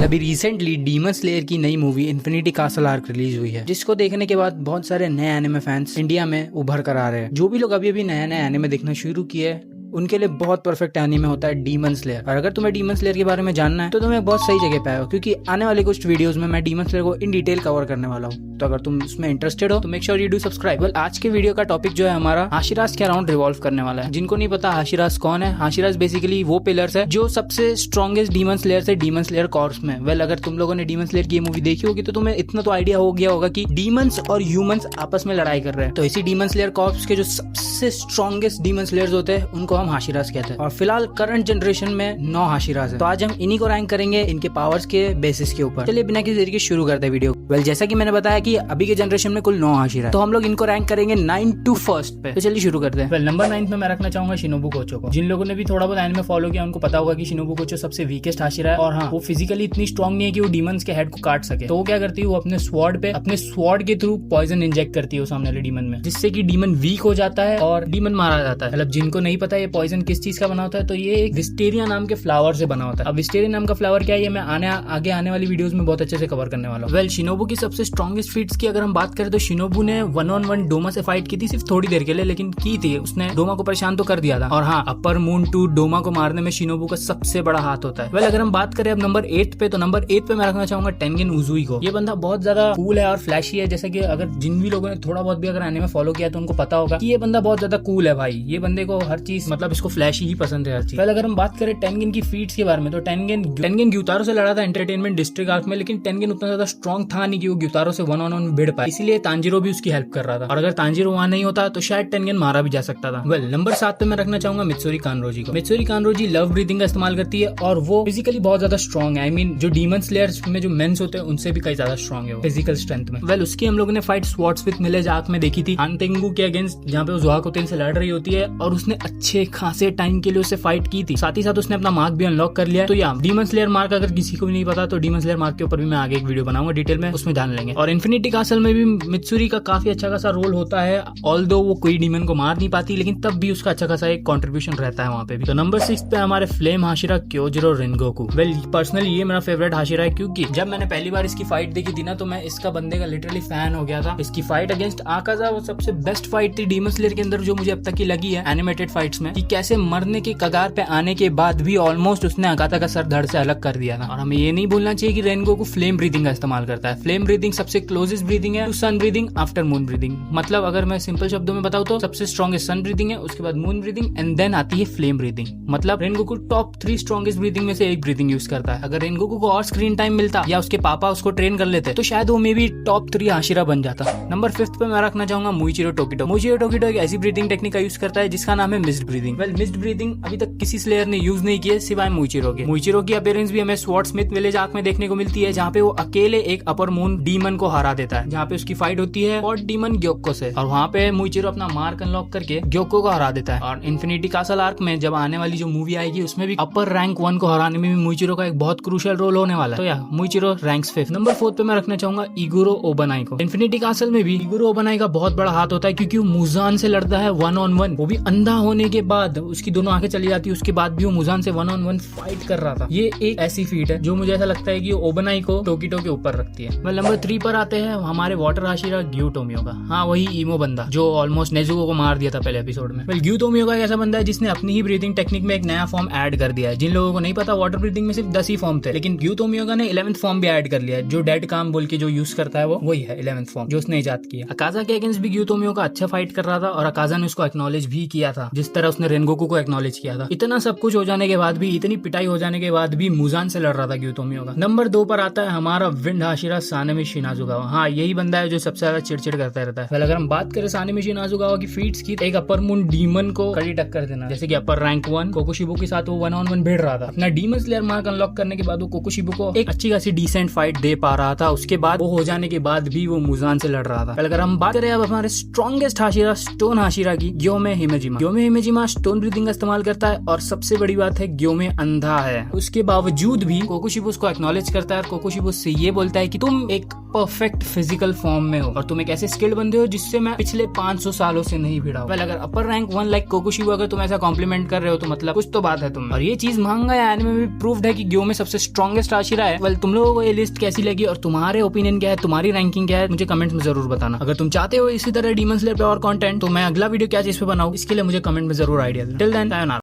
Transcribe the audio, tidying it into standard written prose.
अभी recently demon slayer की नई movie infinity castle arc release हुई है, जिसको देखने के बाद बहुत सारे नए एनिमे फैंस इंडिया में उभर कर आ रहे हैं। जो भी लोग अभी नया नया एनिमे देखना शुरू किए उनके लिए बहुत परफेक्ट एनीमे होता है डीमन स्लेयर। और अगर तुम्हें डीमन स्लेयर के बारे में जानना है तो तुम्हें बहुत सही जगह पे आए हो, क्योंकि आने वाले कुछ वीडियोस में मैं डीमन स्लेयर को इन डिटेल कवर करने वाला हूँ। तो अगर तुम उसमें इंटरेस्टेड हो तो make sure you do subscribe. आज के वीडियो का टॉपिक जो है हमारा हाशिराज के अराउंड रिवॉल्व करने वाला है। जिनको नहीं पता हाशिराज कौन है, हाशिराज बेसिकली वो पिलर्स है जो सबसे स्ट्रॉन्गेस्ट डीमन स्लेयर है डीमन स्लेयर कॉर्प्स में। वेल अगर तुम लोगों ने डीमन स्लेयर की मूवी देखी होगी तो तुम्हें इतना तो आइडिया हो गया होगा कि डीमंस और ह्यूमंस आपस में लड़ाई कर रहे हैं। तो इसी डीमन स्लेयर कॉर्प्स के जो सबसे स्ट्रॉन्गेस्ट डीमन स्लेयर्स होते हैं उनको हम हाशिराज कहते हैं। और फिलहाल करंट जनरेशन में 9 हाशिराज है। तो आज हम इन्हीं को रैंक करेंगे इनके पावर्स के बेसिस के ऊपर। चलिए बिना किसी तरीके शुरू करते हैं वीडियो। वेल जैसा कि मैंने बताया कि अभी के जनरेशन में कुल 9 हाशिरा, तो हम लोग इनको रैंक करेंगे 9 to 1 पे। तो चलिए शुरू करते हैं। वेल नंबर 9 में मैं रखना चाहूंगा शिनोबु कोचो को। जिन लोगों ने भी थोड़ा बहुत एनिमे फॉलो किया उनको पता होगा कि शिनोबु कोचो सबसे वीकेस्ट हाशिरा है। और हाँ, वो फिजिकली इतनी स्ट्रॉन्ग नहीं है कि वो डीमंस के हेड को काट सके। तो वो क्या करती है, वो अपने स्वॉर्ड के थ्रू पॉइजन इंजेक्ट करती है सामने वाले डीमन में, जिससे कि डीमन वीक हो जाता है और डीमन मारा जाता है। मतलब जिनको नहीं पता ये पॉइजन किस चीज का बना होता है, तो ये एक विस्टेरिया नाम के फ्लावर से बना होता है। अब विस्टेरिया नाम का फ्लावर क्या है ये मैं आगे आने वाली वीडियोस में बहुत अच्छे से कवर करने वाला हूँ। वेल शिनोबु की सबसे स्ट्रॉन्गेस्ट फीट्स की अगर हम बात करें तो शिनोबु ने 1-on-1 डोमा से फाइट की थी, सिर्फ थोड़ी देर के लिए, लेकिन की थी। उसने डोमा को परेशान तो कर दिया था। और हाँ, अपर मून 2 डोमा को मारने में शिनोबु का सबसे बड़ा हाथ होता है। वेल अगर हम बात करें अब नंबर 8 पे, तो नंबर 8 पे मैं रखना चाहूंगा टेंगेन उजुई को। ये बंदा बहुत ज्यादा कूल है और फ्लैशी है। जैसे कि अगर जिन भी लोगों ने थोड़ा बहुत भी अगर एनिमे फॉलो किया तो उनको पता होगा कि ये बंदा बहुत ज्यादा कूल है भाई। ये बंदे को हर चीज मतलब इसको फ्लैशी ही पसंद है हर चीज। वेल अगर हम बात करें टेंगेन की फीट्स के बारे में, तो टेंगेन ग्यूतारो से लड़ा था एंटरटेनमेंट डिस्ट्रिक्ट आर्क में, लेकिन टेंगेन उतना ज्यादा स्ट्रॉन्ग था नहीं कि वो ग्यूतारो से 1-on-1 भिड़ पाए। इसीलिए तांजिरो भी उसकी हेल्प कर रहा था, और अगर तांजिरो वहां नहीं होता तो शायद टेंगेन मारा भी जा सकता था। वेल नंबर 7 पे मैं रखना चाहूंगा मित्सुरी कानरोजी को। मित्सुरी कानरोजी लव ब्रीथिंग का इस्तेमाल करती है और वो फिजिकली बहुत ज्यादा स्ट्रॉन्ग है। आई मीन जो डीमन स्लेयर्स में जो मेंस होते हैं उनसे भी कई ज्यादा स्ट्रॉन्ग है फिजिकल स्ट्रेंथ में। वेल उसकी हम लोगों ने फाइट स्वॉर्ड्स विद मिलेज आर्क में देखी थी, हानतेंगु के अगेंस्ट, जहाँ पे वो ज़ुआकोतेन से लड़ रही होती है और उसने अच्छे खासे टाइम के लिए उससे फाइट की थी। साथ ही साथ उसने अपना मार्क भी अनलॉक कर लिया। तो या डीमन स्लेयर मार्क अगर किसी को भी नहीं पता तो डीमन स्लेयर मार्क के ऊपर भी मैं आगे एक वीडियो बनाऊंगा डिटेल में, उसमें जान लेंगे। और इन्फिनिटी कासल में भी मित्सुरी का काफी अच्छा खासा रोल होता है। ऑल्दो वो कोई डीमन को मार नहीं पाती, लेकिन तब भी उसका अच्छा खासा एक कंट्रीब्यूशन रहता है वहाँ पे भी। तो नंबर 6 पे हमारे flame Hashira Kyojuro Rengoku. Well personally ये मेरा फेवरेट हाशिरा है, क्योंकि जब मैंने पहली बार इसकी फाइट देखी थी ना तो मैं इसका बंदे का लिटरली फैन हो गया था। इसकी फाइट अगेंस्ट आकाजा वो सबसे बेस्ट फाइट थी डीमन स्लेयर के अंदर जो मुझे अब तक की लगी है एनिमेटेड फाइट्स में, कि कैसे मरने के कगार पे आने के बाद भी ऑलमोस्ट उसने आकाजा का सर धड़ से अलग कर दिया था। और हमें ये नहीं भूलना चाहिए कि रेनगोकू फ्लेम ब्रीथिंग का इस्तेमाल करता है। फ्लेम ब्रीथिंग सबसे क्लोजेस्ट ब्रीथिंग है to sun breathing after moon breathing. मतलब अगर मैं सिंपल शब्दों में बताऊं तो सबसे स्ट्रॉन्गेस्ट सन ब्रीथिंग है, उसके बाद मून ब्रीथिंग एंड देन आती है फ्लेम ब्रीथिंग। मतलब रेनगोकू टॉप 3 स्ट्रॉन्गेस्ट ब्रीथिंग में से एक ब्रीथिंग यूज करता है। अगर रेनगोकू को और स्क्रीन टाइम मिलता या उसके पापा उसको ट्रेन कर लेते तो शायद वो मे भी टॉप 3 हाशिरा बन जाता। नंबर 5 पे मैं रखना चाहूंगा मुइचिरो टोकिटो। मुइचिरो टोकिटो एक ऐसी ब्रीथिंग टेक्निक का यूज करता है जिसका नाम है missed breathing. Well missed breathing अभी तक किसी स्लेयर ने यूज नहीं की है सिवाय मुइचिरो के। मुइचिरो की अपीयरेंस भी हमें स्वॉर्डस्मिथ विलेज आर्क में देखने को मिलती है, जहाँ पे वो अकेले एक अपर मून डीमन को हरा देता है, जहाँ पे उसकी फाइट होती है और डीमन ग्योक्को से, और वहाँ पे मुइचिरो अपना मार्क अनलॉक करके ग्योक्को को हरा देता है। और इन्फिनिटी कासल आर्क में जब आने वाली जो मूवी आएगी उसमें भी अपर रैंक 1 को हराने में भी मुइचिरो का एक बहुत क्रूशियल रोल होने वाला है। तो या मुइचिरो रैंक्स 5। नंबर 4 पे मैं रखना चाहूंगा इगुरो ओबनाई को। इन्फिनिटी कासल में भी इगुरो ओबनाई का बहुत बड़ा हाथ होता है, क्योंकि वो मुजान से लड़ता है 1-on-1, वो भी अंधा होने के बाद। उसकी दोनों आंखें चली जाती है, उसके बाद भी वो मुजान से 1-on-1 फाइट कर रहा था। ये एक ऐसी फीट है जो मुझे ऐसा लगता है कि ओबनाई को टोकिटो के ऊपर रखती है। वेल नंबर 3 पर आते हैं हमारे वाटर हाशिरा ग्यूटोमियो का। हाँ वही ईमो बंदा जो ऑलमोस्ट नेजुको को मार दिया था पहले एपिसोड में। वेल ग्यूटोमियो का एक ऐसा बंदा है जिसने अपनी ही ब्रीथिंग टेक्निक में एक नया फॉर्म ऐड कर दिया है। जिन लोगों को नहीं पता वाटर ब्रीथिंग में सिर्फ 10 ही फॉर्म थे, लेकिन ग्यूटोमियो का ने 11th फॉर्म भी ऐड कर लिया है। जो डेड काम बोल के जो यूज करता है वो वही है 11th फॉर्म जो उसने इजाद किया। अकाजा के अगेंस्ट भी ग्यूटोमियो का अच्छा फाइट कर रहा था और अकाजा ने उसको एक्नॉलेज भी किया था, जिस तरह उसने रेनगोकू को एक्नॉलेज किया था। इतना सब कुछ हो जाने के बाद भी, इतनी पिटाई हो जाने के बाद भी मुजान से लड़ रहा था ग्यूटोमियो का। नंबर 2 पर आता है हमारा विंड हाशिरा सानेमी शिनाजुगावा। हाँ यही बंदा है जो सबसे ज्यादा चिड़चिड़ करता रहता है। अगर हम बात करें सानेमी शिनाजुगावा की फीट्स की, एक अपर मून डीमन को कड़ी टक्कर देना, जैसे कि अपर रैंक 1 कोकोशिबो के साथ वो 1-on-1 भिड़ रहा था। अपना डीमन स्लेयर मार्क अनलॉक करने के बाद वो कोकोशिबो को एक अच्छी खासी डिसेंट फाइट दे पा रहा था। उसके बाद वो हो जाने के बाद भी वो मुजान से लड़ रहा था। अगर हम बात करें अब हमारे स्ट्रॉन्गेस्ट हाशिरा स्टोन हाशिरा की, ग्योमे हिमेजिमा। ग्योमे हिमेजिमा स्टोन ब्रीथिंग का इस्तेमाल करता है और सबसे बड़ी बात है ग्योमे अंधा है। उसके बावजूद भी कोकोशिबो उसको एक्नॉलेज करता है और कोकोशिबो से ये बोलता है कि तुम एक परफेक्ट परफेक्ट फिजिकल फॉर्म में हो और तुम एक ऐसे स्किल्ड बंदे हो जिससे मैं पिछले 500 सालों से नहीं भिड़ा हूं। अगर अपर रैंक 1 लाइक कोकोशिबा अगर तुम ऐसा कॉम्प्लीमेंट कर रहे हो तो मतलब कुछ तो बात है तुम। और ये चीज मांगा या एनिमे में भी प्रूव्ड है कि ग्यो में सबसे स्ट्रॉन्गेस्ट आशिरा है। वेल, तुम लोगों को ये लिस्ट कैसी लगी और तुम्हारे ओपिनियन क्या है, तुम्हारी रैंकिंग क्या है, मुझे कमेंट में जरूर बताना। अगर तुम चाहते हो इसी तरह डीमन स्लेयर पे और कंटेंट तो मैं अगला वीडियो क्या चीज पे बनाऊं, इसके लिए मुझे कमेंट में जरूर आइडिया दो। Till then,